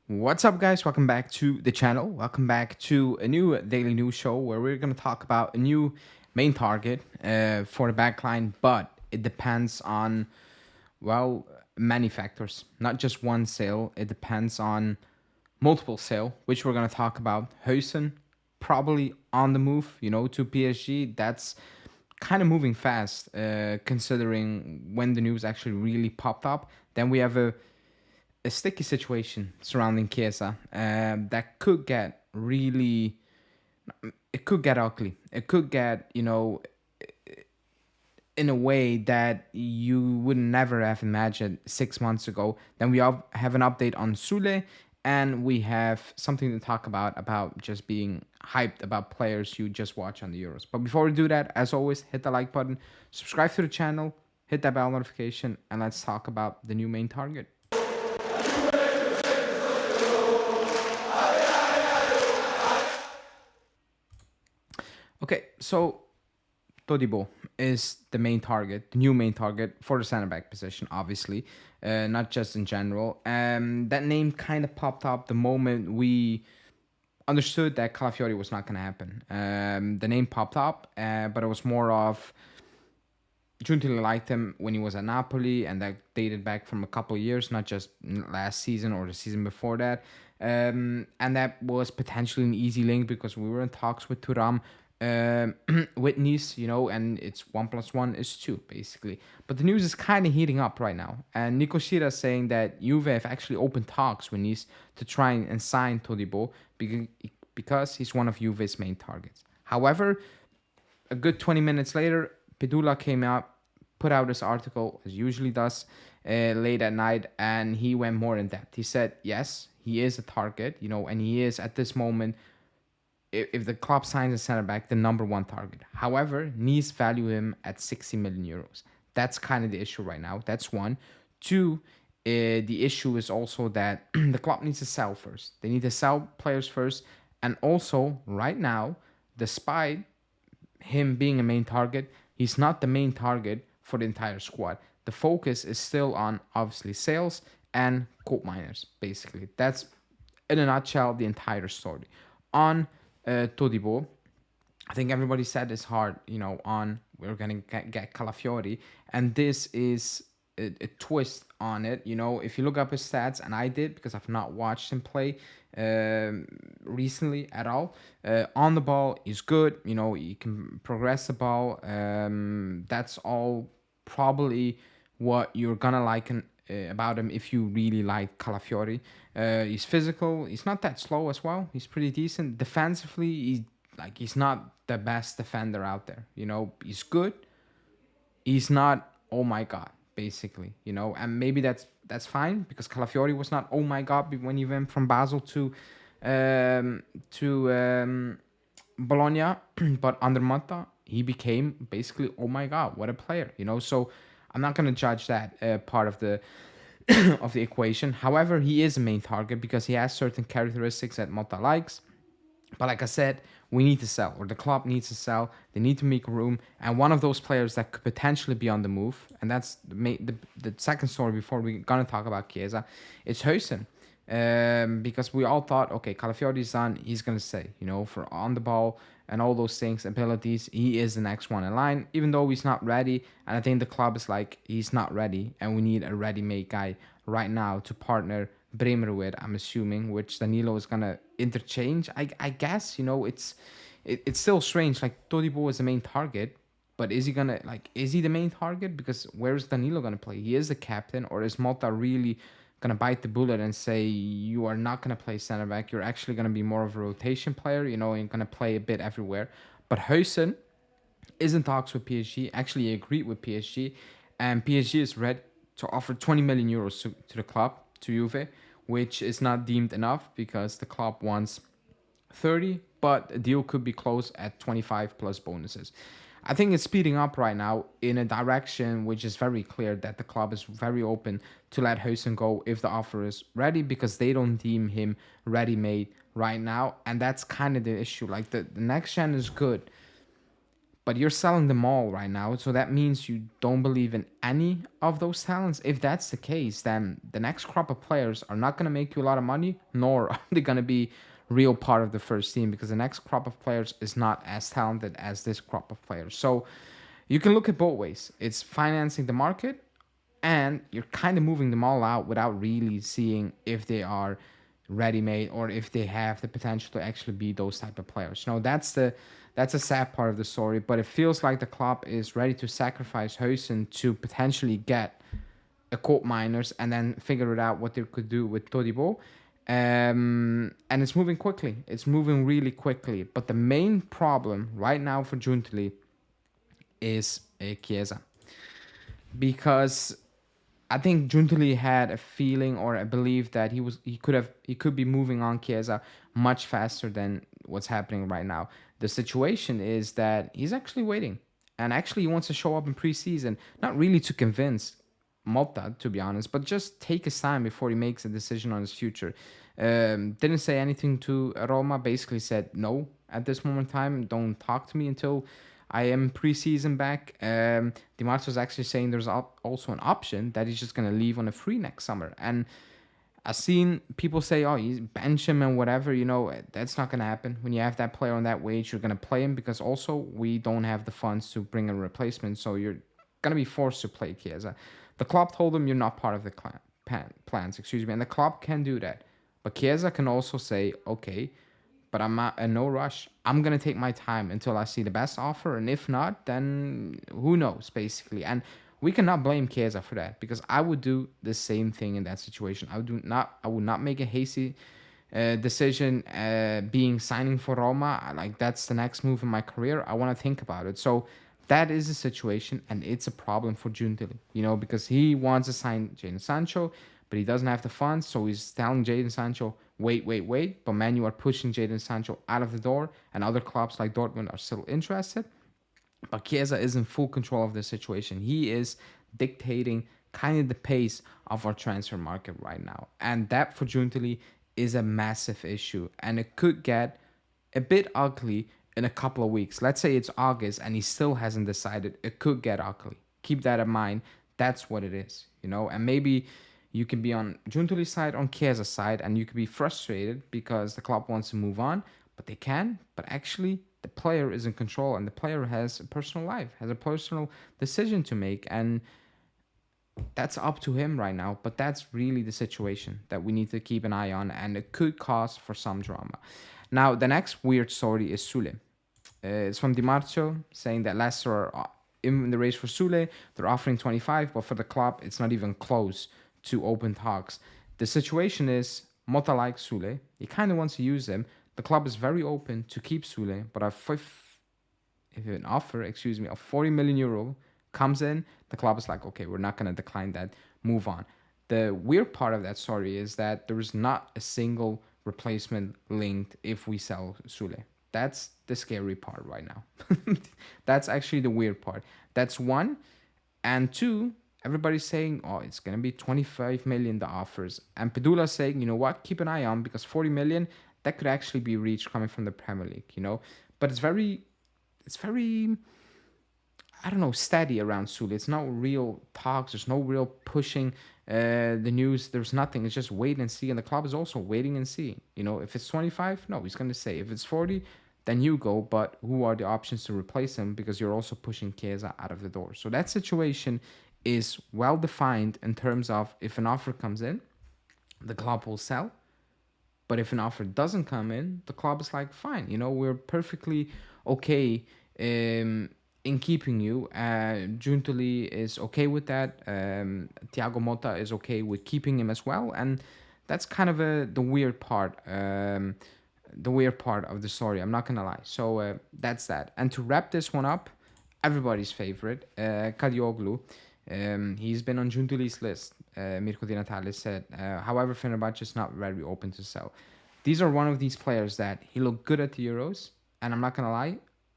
What's up, guys? Welcome back to the channel. Welcome back to a new daily news show where we're going to talk about a new main target for the backline, but it depends on, well, many factors, not just one sale. It depends on multiple sale, which we're going to talk about. Huijsen probably on the move, to PSG. That's kind of moving fast, considering when the news actually really popped up. Then we have a sticky situation surrounding Chiesa that could get really, it could get ugly. It could get, in a way that you would never have imagined 6 months ago. Then we have an update on Soulé, and we have something to talk about just being hyped about players you just watch on the Euros. But before we do that, as always, hit the like button, subscribe to the channel, hit that bell notification, and let's talk about the new main target. Okay, so Todibo is the main target, the new main target for the center back position, obviously, not just in general. That name kind of popped up the moment we understood that Calafiori was not going to happen. The name popped up, but it was more of Giuntoli liked him when he was at Napoli, and that dated back from a couple of years, not just last season or the season before that. And that was potentially an easy link because we were in talks with Thuram, with Nice, and it's 1+1 is 2, basically. But the news is kind of heating up right now. And Nico Shira is saying that Juve have actually opened talks with Nice to try and sign Todibo because he's one of Juve's main targets. However, a good 20 minutes later, Pedula came out, put out this article, as usually does, late at night, and he went more in depth. He said, yes, he is a target, and he is at this moment, if the club signs a center back, the number one target. However, Nice value him at 60 million euros. That's kind of the issue right now. That's one. Two, the issue is also that the club needs to sell first. They need to sell players first. And also, right now, despite him being a main target, he's not the main target for the entire squad. The focus is still on, obviously, sales and coal miners, basically. That's, in a nutshell, the entire story. On Todibo, I think everybody said it's hard, on we're going to get Calafiori. And this is a twist on it. If you look up his stats, and I did because I've not watched him play recently at all. On the ball, he's good. He can progress the ball. That's all probably what you're going to like about him if you really like Calafiori. He's physical. He's not that slow as well. He's pretty decent. Defensively, he's not the best defender out there. He's good. He's not, oh my God, basically, and maybe that's fine because Calafiori was not, oh my God, when he went from Basel to Bologna, but under Motta, he became basically, oh my God, what a player, so I'm not going to judge that part of the of the equation. However, he is a main target because he has certain characteristics that Motta likes. But like I said, we need to sell, or the club needs to sell. They need to make room. And one of those players that could potentially be on the move, and that's the second story before we're going to talk about Chiesa, it's Huijsen. Because we all thought, okay, Calafiori's done, he's going to stay, for on the ball and all those things, abilities. He is the next one in line, even though he's not ready. And I think the club is like, he's not ready, and we need a ready-made guy right now to partner Bremer with, I'm assuming, which Danilo is going to interchange. I guess, it's still strange. Like, Todibo is the main target, but is he the main target? Because where's Danilo going to play? He is the captain, or is Motta really going to bite the bullet and say, you are not going to play center back, you're actually going to be more of a rotation player, and you're going to play a bit everywhere. But Huijsen is in talks with PSG, actually agreed with PSG, and PSG is ready to offer 20 million euros to the club, to Juve, which is not deemed enough because the club wants 30, but a deal could be closed at 25 plus bonuses. I think it's speeding up right now in a direction which is very clear that the club is very open to let Huijsen go if the offer is ready, because they don't deem him ready-made right now. And that's kind of the issue. Like, the next gen is good, but you're selling them all right now. So that means you don't believe in any of those talents. If that's the case, then the next crop of players are not going to make you a lot of money, nor are they going to be real part of the first team, because the next crop of players is not as talented as this crop of players. So you can look at both ways. It's financing the market, and you're kind of moving them all out without really seeing if they are ready-made or if they have the potential to actually be those type of players. That's a sad part of the story, but it feels like the club is ready to sacrifice Huijsen to potentially get a quote miners and then figure it out what they could do with Todibo. And it's moving quickly. It's moving really quickly. But the main problem right now for Giuntoli is Chiesa, because I think Giuntoli had a feeling or a belief that he could be moving on Chiesa much faster than what's happening right now. The situation is that he's actually waiting, and actually he wants to show up in preseason, not really to convince Malta, to be honest, but just take his time before he makes a decision on his future. Didn't say anything to Roma, basically said no at this moment in time, don't talk to me until I am preseason back. Di Marzio's actually saying there's also an option that he's just going to leave on a free next summer. And I've seen people say, oh, he's bench him and whatever. That's not going to happen. When you have that player on that wage, you're going to play him, because also we don't have the funds to bring a replacement. So you're going to be forced to play Chiesa. The club told him you're not part of the plans, and the club can do that. But Chiesa can also say, okay, but I'm not in no rush. I'm going to take my time until I see the best offer. And if not, then who knows, basically. And we cannot blame Chiesa for that, because I would do the same thing in that situation. I would not make a hasty decision being signing for Roma. Like, that's the next move in my career. I want to think about it. So that is the situation, and it's a problem for Giuntoli, because he wants to sign Jadon Sancho, but he doesn't have the funds, so he's telling Jadon Sancho, wait. But Man, you are pushing Jadon Sancho out of the door, and other clubs like Dortmund are still interested. But Chiesa is in full control of the situation. He is dictating kind of the pace of our transfer market right now. And that for Giuntoli is a massive issue. And it could get a bit ugly in a couple of weeks. Let's say it's August and he still hasn't decided. It could get ugly. Keep that in mind. That's what it is, And maybe you can be on Giuntoli's side, on Chiesa's side, and you could be frustrated because the club wants to move on, but they can. But actually, the player is in control, and the player has a personal life, has a personal decision to make, and that's up to him right now. But that's really the situation that we need to keep an eye on, and it could cause for some drama. Now, the next weird story is Soulé. It's from Di Marzio, saying that Leicester are in the race for Soulé. They're offering 25, but for the club, it's not even close to open talks. The situation is, Mota likes Soulé. He kind of wants to use him. The club is very open to keep Soulé, but if an offer, of 40 million euro comes in, the club is like, okay, we're not going to decline that, move on. The weird part of that story is that there is not a single replacement linked if we sell Soulé. That's the scary part right now. That's actually the weird part. That's one. And two, everybody's saying, oh, it's going to be 25 million, the offers. And Pedula's saying, you know what, keep an eye on, because 40 million, that could actually be reached coming from the Premier League, But it's very, I don't know, steady around Soulé. It's no real talks. There's no real pushing the news. There's nothing. It's just wait and see. And the club is also waiting and seeing. If it's 25, no, he's going to say. If it's 40, then you go. But who are the options to replace him? Because you're also pushing Chiesa out of the door. So that situation is well defined in terms of, if an offer comes in, the club will sell. But if an offer doesn't come in, the club is like, fine, we're perfectly okay in keeping you. Giuntoli is okay with that. Thiago Motta is okay with keeping him as well. And that's kind of the weird part. The weird part of the story, I'm not going to lie. So that's that. And to wrap this one up, everybody's favorite, Kadioglu. He's been on Giuntoli's list. Mirko Di Natale said, however, Fenerbahce is not very open to sell. These are one of these players that he looked good at the Euros, and I'm not gonna lie,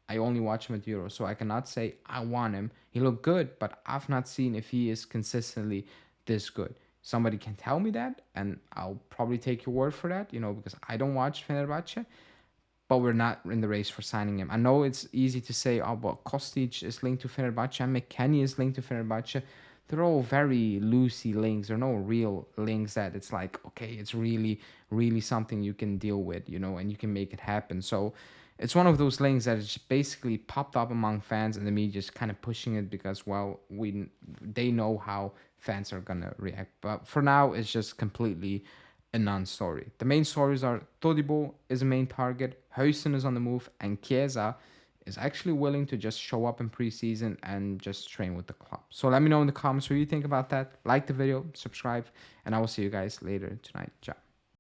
I only watch him at the Euros, so I cannot say I want him. He looked good, but I've not seen if he is consistently this good. Somebody can tell me that, and I'll probably take your word for that, because I don't watch Fenerbahce. but we're not in the race for signing him. I know it's easy to say, oh, but Kostic is linked to Fenerbahce and McKennie is linked to Fenerbahce. They're all very loosey links. There are no real links that it's like, okay, it's really, really something you can deal with, and you can make it happen. So it's one of those links that just basically popped up among fans, and the media just kind of pushing it because, well, they know how fans are gonna react. But for now, it's just completely a non-story. The main stories are Todibo is a main target, Huijsen is on the move, and Chiesa is actually willing to just show up in preseason and just train with the club. So let me know in the comments what you think about that. Like the video, subscribe, and I will see you guys later tonight. Ciao.